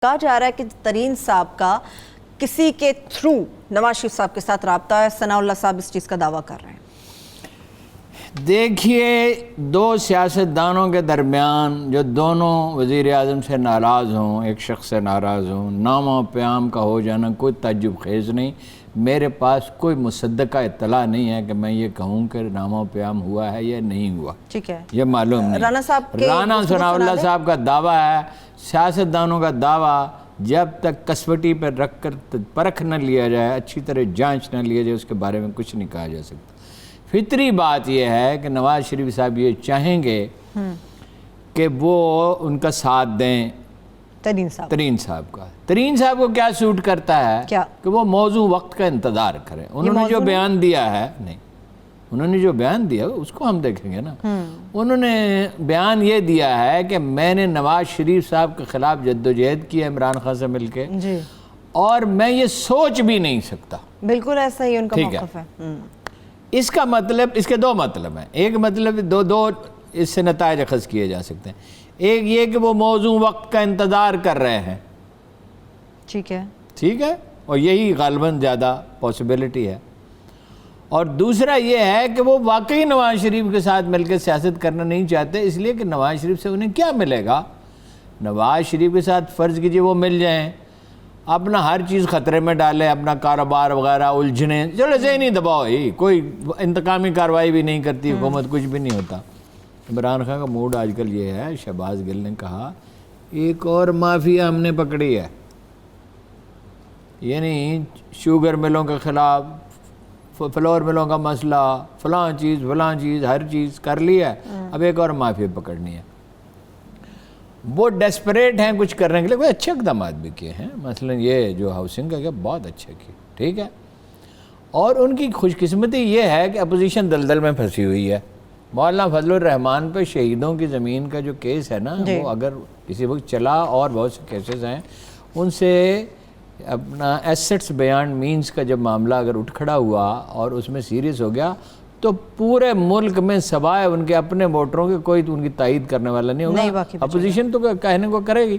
کہا جا رہا ہے کہ ترین صاحب کا کسی کے تھرو نواز شریف صاحب کے ساتھ رابطہ ہے. ثناء اللہ صاحب اس چیز کا دعویٰ کر رہے ہیں. دیکھیے، دو سیاستدانوں کے درمیان جو دونوں وزیر اعظم سے ناراض ہوں، ایک شخص سے ناراض ہوں، نام و پیام کا ہو جانا کوئی تعجب خیز نہیں. میرے پاس کوئی مصدقہ اطلاع نہیں ہے کہ میں یہ کہوں کہ نام و پیام ہوا ہے یا نہیں ہوا. ٹھیک ہے، یہ معلوم نہیں. رانا ثناء اللہ صاحب کا دعویٰ ہے، سیاستدانوں کا دعویٰ جب تک کسوٹی پر رکھ کر پرکھ نہ لیا جائے، اچھی طرح جانچ نہ لیا جائے، اس کے بارے میں کچھ نہیں کہا جا سکتا. فطری بات یہ ہے کہ نواز شریف صاحب یہ چاہیں گے کہ وہ ان کا ساتھ دیں ترین صاحب کا. ترین صاحب کو کیا سوٹ کرتا ہے کہ وہ موزوں وقت کا انتظار کریں. انہوں نے جو بیان دیا ہے، نہیں، انہوں نے جو بیان دیا اس کو ہم دیکھیں گے نا. انہوں نے بیان یہ دیا ہے کہ میں نے نواز شریف صاحب کے خلاف جدوجہد کی ہے عمران خان سے مل کے، اور میں یہ سوچ بھی نہیں سکتا. بالکل ایسا ہی ان کا موقف ہے. اس کا مطلب، اس کے دو مطلب ہیں. ایک مطلب دو اس سے نتائج اخذ کیے جا سکتے ہیں. ایک یہ کہ وہ موزوں وقت کا انتظار کر رہے ہیں. ٹھیک ہے، اور یہی غالباً زیادہ پاسبلٹی ہے. اور دوسرا یہ ہے کہ وہ واقعی نواز شریف کے ساتھ مل کے سیاست کرنا نہیں چاہتے، اس لیے کہ نواز شریف سے انہیں کیا ملے گا. نواز شریف کے ساتھ فرض کیجئے وہ مل جائیں، اپنا ہر چیز خطرے میں ڈالے، اپنا کاروبار وغیرہ الجھنے، چلو ذہنی دباؤ ہی، کوئی انتقامی کارروائی بھی نہیں کرتی حکومت، کچھ بھی نہیں ہوتا. عمران خان کا موڈ آج کل یہ ہے، شہباز گل نے کہا ایک اور مافیا ہم نے پکڑی ہے، یعنی شوگر ملوں کے خلاف، فلور ملوں کا مسئلہ، فلاں چیز ہر چیز کر لی ہے، اب ایک اور مافیا پکڑنی ہے. وہ ڈیسپریٹ ہیں کچھ کرنے کے لیے. کوئی اچھے اقدامات بھی کیے ہیں، مثلا یہ جو ہاؤسنگ کا کیا بہت اچھا کی، ٹھیک ہے. اور ان کی خوش قسمتی یہ ہے کہ اپوزیشن دلدل میں پھنسی ہوئی ہے. مولانا فضل الرحمان پہ شہیدوں کی زمین کا جو کیس ہے نا، وہ اگر کسی وقت چلا، اور بہت سے کیسز ہیں، ان سے اپنا ایسٹس بیانڈ مینز کا جب معاملہ اگر اٹھ کھڑا ہوا اور اس میں سیریس ہو گیا، تو پورے ملک میں سوائے ان کے اپنے ووٹروں کے کوئی ان کی تائید کرنے والا نہیں ہوگا. اپوزیشن تو کہنے کو کرے گی.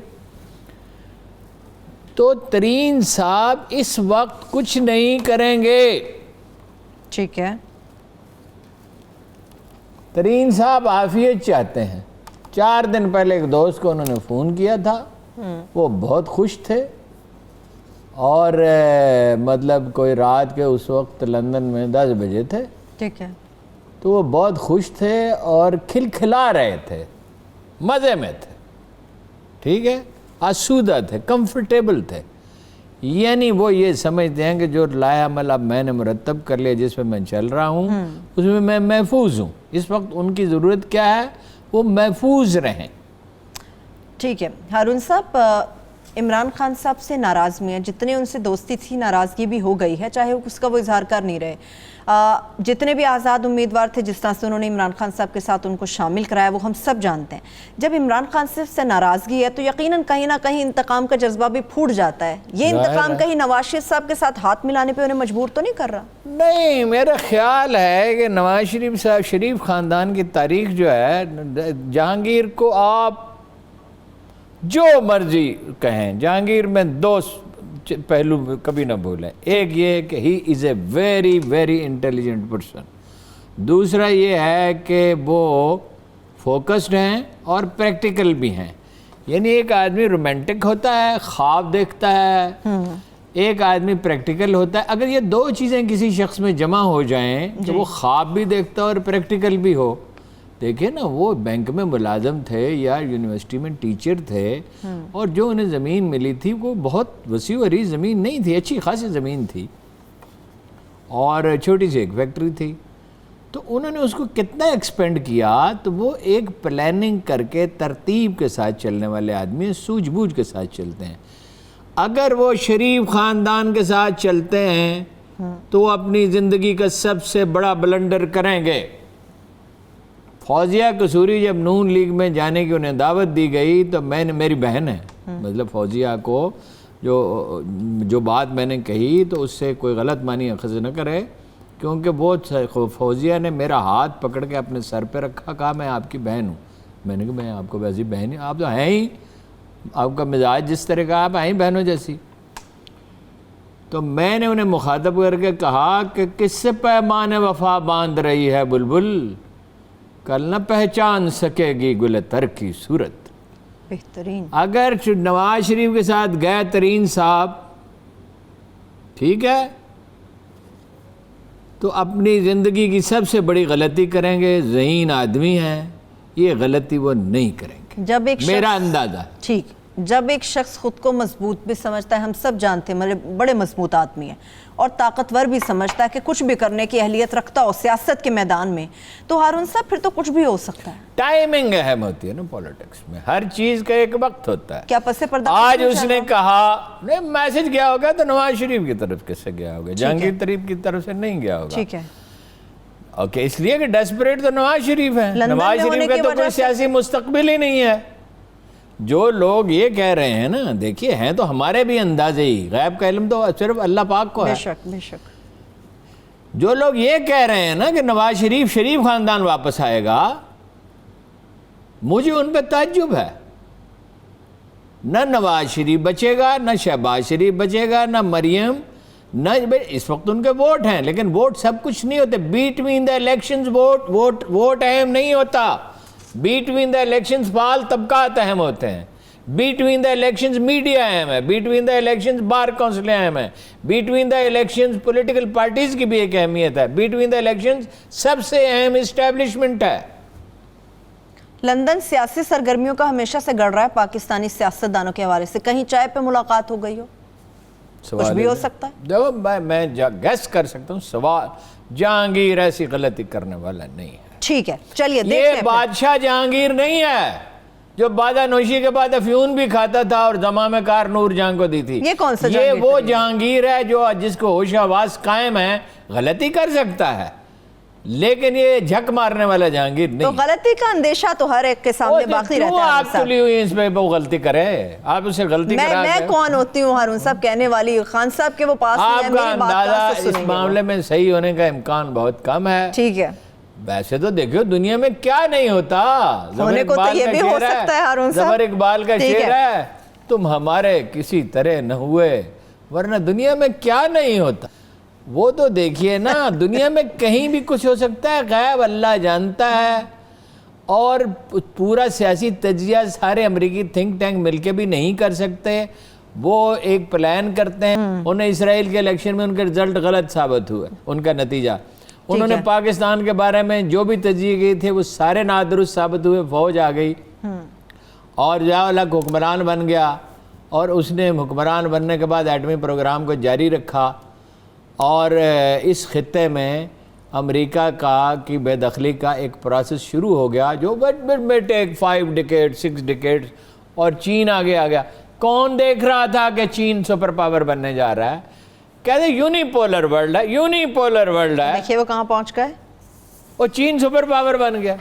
تو ترین صاحب اس وقت کچھ نہیں کریں گے. ٹھیک ہے، ترین صاحب عافیت چاہتے ہیں. 4 دن پہلے ایک دوست کو انہوں نے فون کیا تھا، وہ بہت خوش تھے، اور مطلب کوئی رات کے اس وقت لندن میں 10 بجے تھے. ٹھیک ہے، تو وہ بہت خوش تھے اور کھلکھلا رہے تھے، مزے میں تھے، ٹھیک ہے، آسودہ تھے، کمفرٹیبل تھے. یعنی وہ یہ سمجھتے ہیں کہ جو لائحہ عمل اب میں نے مرتب کر لیا، جس میں میں چل رہا ہوں، اس میں میں محفوظ ہوں. اس وقت ان کی ضرورت کیا ہے؟ وہ محفوظ رہیں. ٹھیک ہے. ہارون صاحب، عمران خان صاحب سے ناراض میں ہیں، جتنے ان سے دوستی تھی ناراضگی بھی ہو گئی ہے، چاہے اس کا وہ اظہار کر نہیں رہے. جتنے بھی آزاد امیدوار تھے، جس طرح سے انہوں نے عمران خان صاحب کے ساتھ ان کو شامل کرایا، وہ ہم سب جانتے ہیں. جب عمران خان صاحب سے ناراضگی ہے تو یقیناً کہیں نہ کہیں انتقام کا جذبہ بھی پھوٹ جاتا ہے. یہ انتقام کہیں نواز شریف صاحب کے ساتھ ہاتھ ملانے پہ انہیں مجبور تو نہیں کر رہا؟ نہیں، میرا خیال ہے کہ نواز شریف صاحب، شریف خاندان کی تاریخ جو ہے، جہانگیر کو آپ جو مرضی کہیں، جہانگیر میں 2 پہلو کبھی نہ بھولیں. ایک یہ کہ he is a very very intelligent person. دوسرا یہ ہے کہ وہ فوکسڈ ہیں اور پریکٹیکل بھی ہیں. یعنی ایک آدمی رومانٹک ہوتا ہے، خواب دیکھتا ہے، ایک آدمی پریکٹیکل ہوتا ہے. اگر یہ 2 چیزیں کسی شخص میں جمع ہو جائیں کہ وہ خواب بھی دیکھتا ہے اور پریکٹیکل بھی ہو. دیکھیں نا، وہ بینک میں ملازم تھے یا یونیورسٹی میں ٹیچر تھے، اور جو انہیں زمین ملی تھی وہ بہت وسیع و عریض زمین نہیں تھی، اچھی خاصی زمین تھی، اور چھوٹی سی ایک فیکٹری تھی. تو انہوں نے اس کو کتنا ایکسپینڈ کیا. تو وہ ایک پلاننگ کر کے ترتیب کے ساتھ چلنے والے آدمی، سوجھ بوجھ کے ساتھ چلتے ہیں. اگر وہ شریف خاندان کے ساتھ چلتے ہیں تو وہ اپنی زندگی کا سب سے بڑا بلنڈر کریں گے. فوزیہ قصوری جب نون لیگ میں جانے کی انہیں دعوت دی گئی تو میری بہن ہے، مطلب فوزیہ کو جو بات میں نے کہی تو اس سے کوئی غلط معنی اخذ نہ کرے، کیونکہ وہ فوزیہ نے میرا ہاتھ پکڑ کے اپنے سر پہ رکھا، کہا میں آپ کی بہن ہوں. میں نے کہا میں آپ کو ویسی بہن ہی، آپ تو ہیں ہی. آپ کا مزاج جس طرح کا آپ آئیں بہنوں جیسی. تو میں نے انہیں مخاطب کر کے کہا کہ کس سے پیمان وفا باندھ رہی ہے بلبل، کل نہ پہچان سکے گی گل تر کی صورت. بہترین. اگر نواز شریف کے ساتھ گئے ترین صاحب، ٹھیک ہے، تو اپنی زندگی کی سب سے بڑی غلطی کریں گے. ذہین آدمی ہیں، یہ غلطی وہ نہیں کریں گے، جب ایک میرا اندازہ. ٹھیک، جب ایک شخص خود کو مضبوط بھی سمجھتا ہے، ہم سب جانتے ہیں بڑے مضبوط آدمی ہیں، اور طاقتور بھی سمجھتا ہے کہ کچھ بھی کرنے کی اہلیت رکھتا ہو سیاست کے میدان میں، تو ہارون صاحب پھر تو کچھ بھی ہو سکتا ہے. ٹائمنگ اہم ہوتی ہے نا پولیٹکس میں، ہر چیز کا ایک وقت ہوتا ہے. کیا پس پردہ آج اس نے کہا نہیں میسج گیا ہوگا تو نواز شریف کی طرف کس سے گیا ہوگا، جہانگیر تریب کی طرف سے نہیں گیا ہوگا. ٹھیک ہے، اوکے، اس لیے کہ ڈیسپریٹ تو نواز شریف ہے. نواز شریف کا تو کوئی سیاسی مستقبل ہی نہیں ہے. جو لوگ یہ کہہ رہے ہیں نا، دیکھیے ہیں تو ہمارے بھی اندازے ہی، غیب کا علم تو صرف اللہ پاک کو ہے. بے شک بے شک. جو لوگ یہ کہہ رہے ہیں نا کہ نواز شریف خاندان واپس آئے گا، مجھے ان پہ تعجب ہے. نہ نواز شریف بچے گا، نہ شہباز شریف بچے گا، نہ مریم، نہ اس وقت ان کے ووٹ ہیں، لیکن ووٹ سب کچھ نہیں ہوتے. بیٹوین دا الیکشنز ووٹ اہم نہیں ہوتا. بیٹوین دا الیکشنز فعال طبقات اہم ہوتے ہیں. بیٹوین دا الیکشنز میڈیا اہم ہے. بیٹوین دا الیکشنز بار کونسلیں اہم ہیں. بیٹوین دا الیکشنز پولیٹیکل پارٹیز کی بھی ایک اہمیت ہے. بیٹوین دا الیکشنز سب سے اہم اسٹیبلشمنٹ ہے. لندن سیاسی سرگرمیوں کا ہمیشہ سے گڑ رہا ہے پاکستانی سیاستدانوں کے حوالے سے. کہیں چائے پہ ملاقات ہو گئی ہو؟ کچھ بھی ہو سکتا ہے. دیکھو میں گیس کر سکتا ہوں. سوال جہانگیر ایسی غلطی کرنے والا نہیں ہے. ٹھیک ہے، چلیے دیکھتے یہ ہیں. بادشاہ جہانگیر نہیں ہے جو بادہ نوشی کے بعد افیون بھی کھاتا تھا اور زمام کار نور جہاں کو دی تھی. یہ کون سا یہ وہ جہانگیر ہے جو جس کو ہوش آواز قائم ہے. غلطی کر سکتا ہے لیکن یہ جھک مارنے والا جہانگیر نہیں. تو غلطی کا اندیشہ تو ہر ایک کے سامنے باقی رہتا ہے. آپ تلی ہوئی اس پہ وہ غلطی کرے، آپ اسے غلطی کرا. میں کون ہوتی ہوں ہارون صاحب کہنے والی؟ خان صاحب کے وہ پاس نہیں ہے، آپ کا میری بات اندازہ کہاں سے اس سنیں گے؟ معاملے میں صحیح ہونے کا امکان بہت کم ہے. ٹھیک ہے، ویسے تو دیکھو دنیا میں کیا نہیں ہوتا. ہونے کو تو یہ بھی ہو سکتا ہے ہارون صاحب. ظفر اقبال کا شعر ہے، تم ہمارے کسی طرح نہ ہوئے ورنہ دنیا میں کیا نہیں ہوتا. وہ تو دیکھیے نا، دنیا میں کہیں بھی کچھ ہو سکتا ہے. غیب اللہ جانتا ہے. اور پورا سیاسی تجزیہ سارے امریکی تھنک ٹینک مل کے بھی نہیں کر سکتے. وہ ایک پلان کرتے ہیں. انہیں اسرائیل کے الیکشن میں ان کے رزلٹ غلط ثابت ہوئے، ان کا نتیجہ. انہوں نے پاکستان کے بارے میں جو بھی تجزیے گئے تھے وہ سارے نادرست ثابت ہوئے. فوج آ گئی اور ضیاء الحق حکمران بن گیا، اور اس نے حکمران بننے کے بعد ایٹمی پروگرام کو جاری رکھا. اور اس خطے میں امریکہ کی بے دخلی کا ایک پروسیس شروع ہو گیا جو میں ٹیک 5 ڈیکیڈ 6 ڈیکیڈ. اور چین آگے آ گیا. کون دیکھ رہا تھا کہ چین سپر پاور بننے جا رہا ہے؟ کہتے ہیں یونیپولر ورلڈ ہے، یونیپولر ورلڈ ہے. دیکھیے وہ کہاں پہنچ گئے، اور چین سپر پاور بن گیا.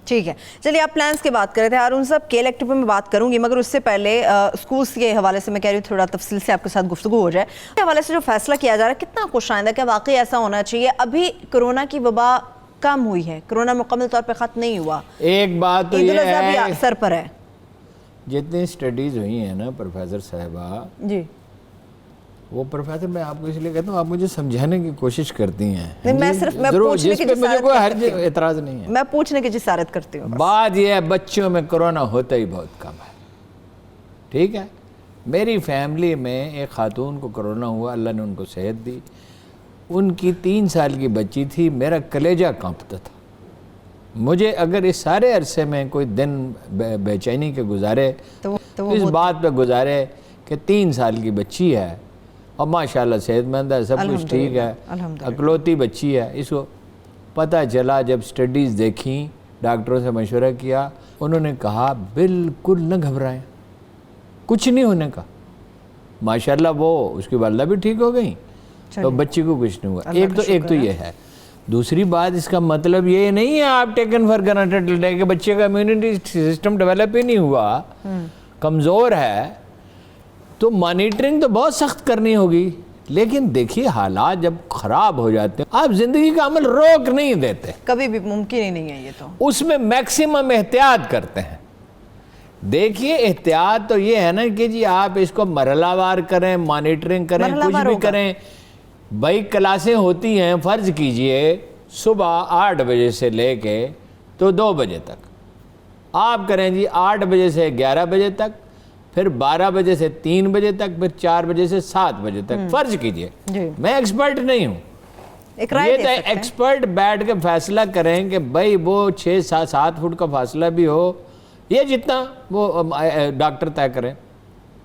ٹھیک ہے. چلیے آپ پلانز کی بات کر رہے تھے ہارون صاحب. کے الیکٹو پہ میں بات کروں گی، مگر اس سے پہلے اسکولس کے حوالے سے میں کہہ رہی ہوں تھوڑا تفصیل سے آپ کے ساتھ گفتگو ہو جائے. اس کے حوالے سے جو فیصلہ کیا جا رہا ہے کتنا خوش آئندہ، کہ واقعی ایسا ہونا چاہیے؟ ابھی کرونا کی وبا کم ہوئی ہے، کرونا مکمل طور پہ ختم نہیں ہوا. ایک بات تو عید یہ الاضحیٰ ہے بھی سر پر ہے. جتنی اسٹڈیز ہوئی ہیں نا پروفیسر صاحبہ، جی وہ پروفیسر میں آپ کو اس لیے کہتا ہوں آپ مجھے سمجھانے کی کوشش کرتی ہیں. میں صرف میں ضرور، پوچھنے جس کی پہ مجھے جسارت کوئی کرتی حرج ہوں. اعتراض نہیں ہے. میں پوچھنے کی جسارت کرتی ہوں. بات یہ ہے بچوں میں کرونا ہوتا ہی بہت کم ہے. ٹھیک ہے، میری فیملی میں ایک خاتون کو کرونا ہوا، اللہ نے ان کو صحت دی. ان کی 3 سال کی بچی تھی. میرا کلیجہ کانپتا تھا. مجھے اگر اس سارے عرصے میں کوئی دن بے چینی کے گزارے تو اس بات پہ گزارے کہ 3 سال کی بچی ہے اور ماشاءاللہ صحت مند ہے، سب کچھ ٹھیک ہے، اکلوتی بچی ہے. اس کو پتہ چلا جب سٹڈیز دیکھیں، ڈاکٹروں سے مشورہ کیا، انہوں نے کہا بالکل نہ گھبرائیں، کچھ نہیں ہونے کا. ماشاءاللہ وہ اس کی والدہ بھی ٹھیک ہو گئیں تو بچی کو کچھ نہیں ہوا. ایک تو یہ ہے. دوسری بات، اس کا مطلب یہ نہیں ہے آپ ٹیکن فار گرانٹیڈ کہ بچے کا امیونٹی سسٹم ڈیولپ ہی نہیں ہوا، کمزور ہے. تو مانیٹرنگ تو بہت سخت کرنی ہوگی. لیکن دیکھیے حالات جب خراب ہو جاتے ہیں آپ زندگی کا عمل روک نہیں دیتے، کبھی بھی ممکن ہی نہیں ہے. یہ تو اس میں میکسیمم احتیاط کرتے ہیں. دیکھیے احتیاط تو یہ ہے نا کہ جی آپ اس کو مرحلہ وار کریں، مانیٹرنگ کریں، کچھ بھی کریں. بھائی کلاسیں ہوتی ہیں، فرض کیجئے صبح 8 بجے سے لے کے تو 2 بجے تک. آپ کریں جی 8 بجے سے 11 بجے تک، پھر 12 بجے سے 3 بجے تک، پھر 4 بجے سے 7 بجے تک. فرض کیجئے میں ایکسپرٹ نہیں ہوں، یہ تو ایکسپرٹ بیٹھ کے فیصلہ کریں کہ بھائی وہ 6-7 فٹ کا فاصلہ بھی ہو، یہ جتنا وہ ڈاکٹر طے کریں.